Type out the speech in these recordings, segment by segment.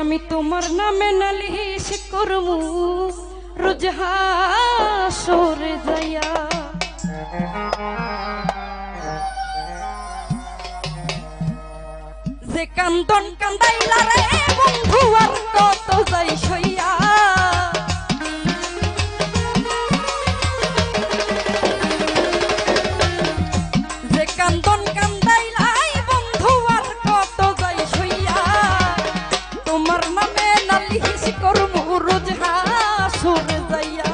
আমি তোমার নামে নালিশ করমু রোজ হাসরে যাইয়া যে কান্দন কান্দাইলা রে বন্ধু আর কত যাই সইয়া যে কান্দন কান্দাইলাই বন্ধু আর কত যাই সইয়া তোমার নামে নালিশ করমু রোজ হাসরে যাইয়া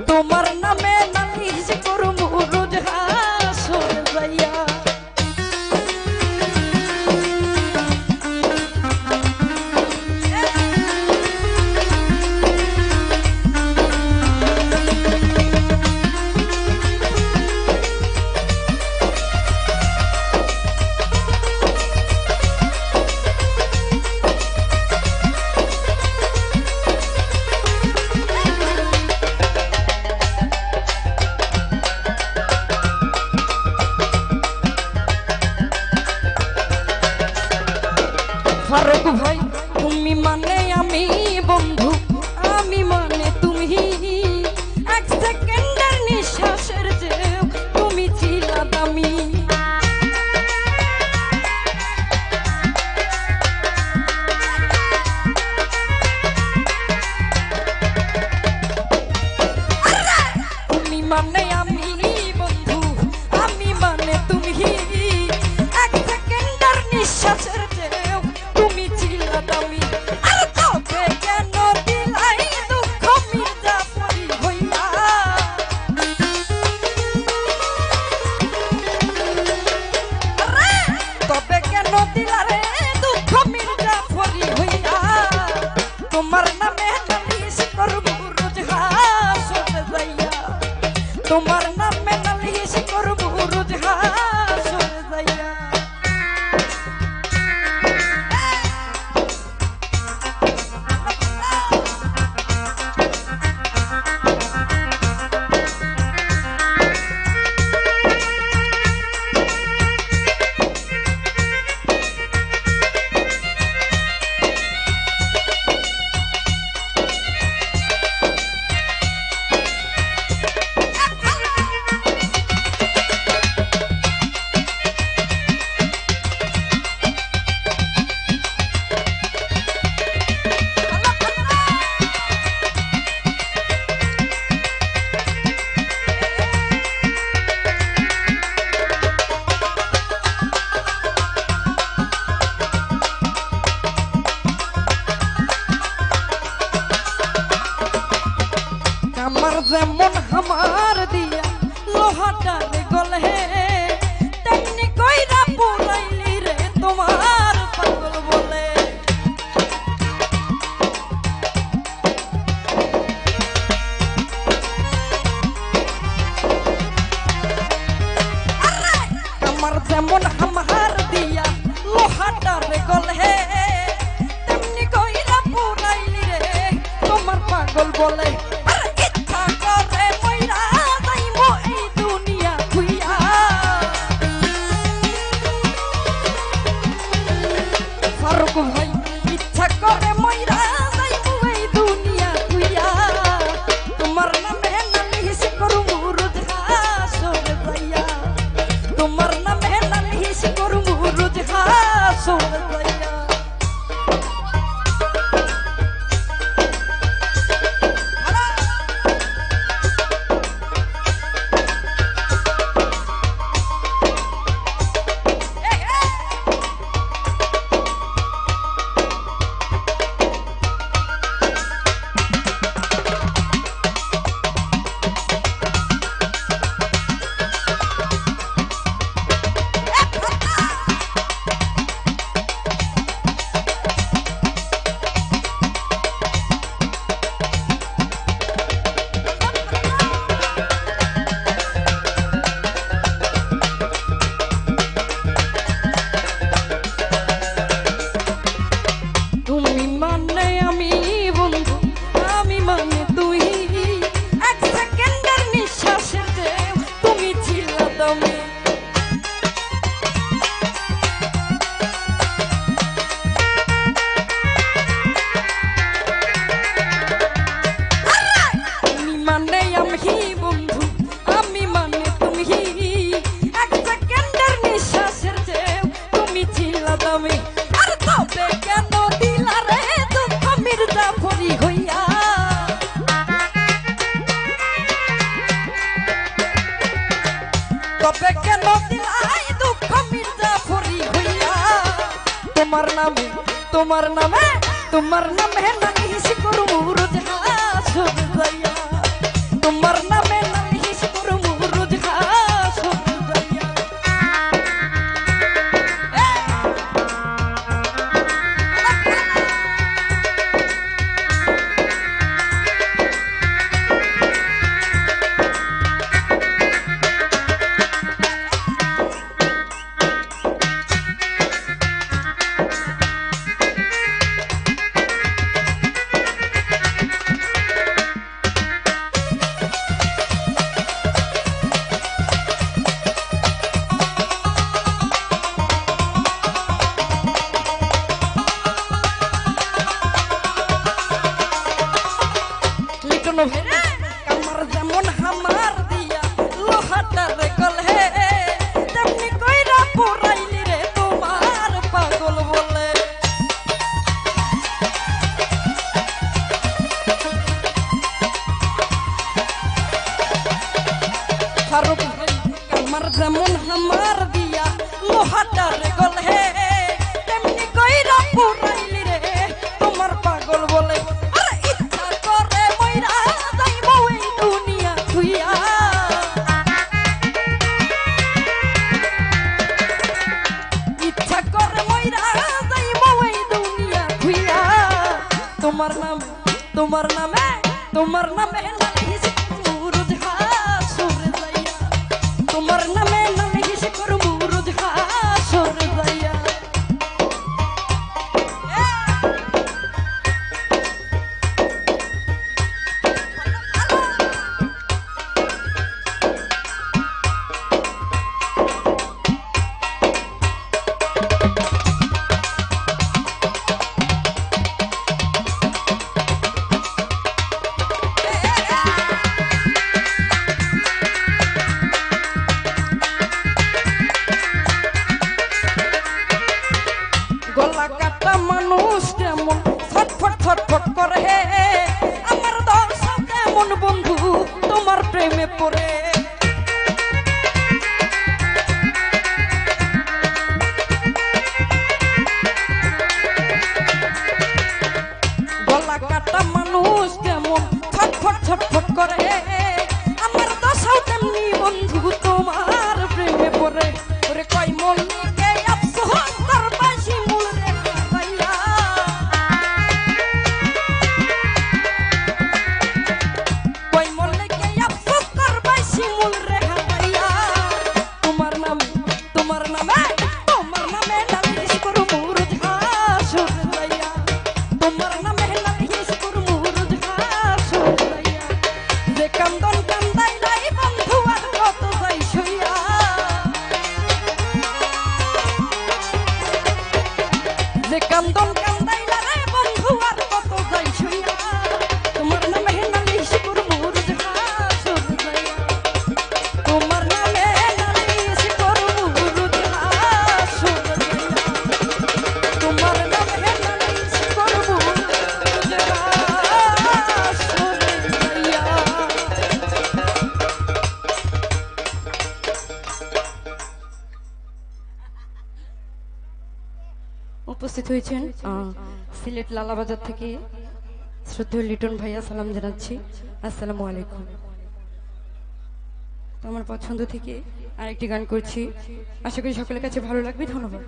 তোমার নামে নালিশ করমু রোজ হাসরে যাইয়া ফারুক ভাই তুমি মানে আমি বন্ধু আমি মানে তুমি এক সেকেন্ডের নিঃশ্বাসের যে তুমি ছিলা দামি তুমি মানে আমি বন্ধু আমি মানে তুমি এক সেকেন্ডের নিঃশ্বাসের তোমার নামে নালিশ করবো রোজ হাসরে যাইয়া তোমার নামে নালিশ করবো রোজ হাসরে যাইয়া আমার যেমন হামার দিয়া লোহাটার গলে তেমনি কইরা পুরাইলি রে তোমার পাগল বলে আমার যেমন হামার দিয়া লোহাটার গলে তেমনি কইরা পুরাইলি রে তোমার পাগল বলে ফারুক ভাই ইচ্ছা করে মইরা যাইবো এই দুনিয়া তুইয়া তোমার নামে নালিশ করবো রোজ হাসরে যাইয়া তোমার নামে নালিশ করবো রোজ হাসরে যাইয়া তোমার নামে তোমার নামে তোমার নামে নালিশ করবো রোজ হাসর যাইয়া তোমার নামে নালিশ করবো রোজ হাসর যাইয়া কামার যেমন হামার দিয়া লোহাটার গলে তেমনি কইরা পুরাইলি রে তোমার পাগল বলে ফারুক কামার যেমন হামার দিয়া লোহাটার গলে তেমনি কইরা পুরাইলি রে তোমার পাগল বলে তোমার নামে তোমার নামে নালিশ করবো রোজ হাসর যাইয়া তোমার নামে নালিশ করবো রোজ হাসর যাইয়া গলা কাটা মানুষ কেমন ছটফট ছটফট করে আমার দর্শক কেমন বন্ধু তোমার প্রেমে পড়ে গলা কাটা মানুষ কেমন ছটফট ছটফট করে আমার দশাও তেমনি বন্ধু তোমার প্রেমে পড়ে ওরে কয় মন নিকে আফসোস তোর বাসি মূল রে ভাইয়া কয় মন নিকে আফসোস তোর বাসি মূল রে ভাইয়া তোমার নামে নালিশ করবো রোজ হাসর যাইয়া তোমার নামে নালিশ করবো রোজ হাসর যাইয়া যে কান্দন কান্দাই নাই বন্ধু আর কত যাই সইয়া যে কান্দন কান্দাই না রে বন্ধু আর কত যাই সইয়া তোমার নামে নালিশ করবো রোজ হাসর যাইয়া তোমার নামে নালিশ করবো রোজ হাসর যাইয়া তোমার নামে নালিশ করবো রোজ হাসর যাইয়া উপস্থিত হয়েছেন সিলেট লালাবাজার থেকে শ্রদ্ধেয় লিটন ভাইয়া সালাম জানাচ্ছি আসসালামু আলাইকুম তো আমার পছন্দ থেকে আরেকটি গান করছি আশা করি সকলের কাছে ভালো লাগবে ধন্যবাদ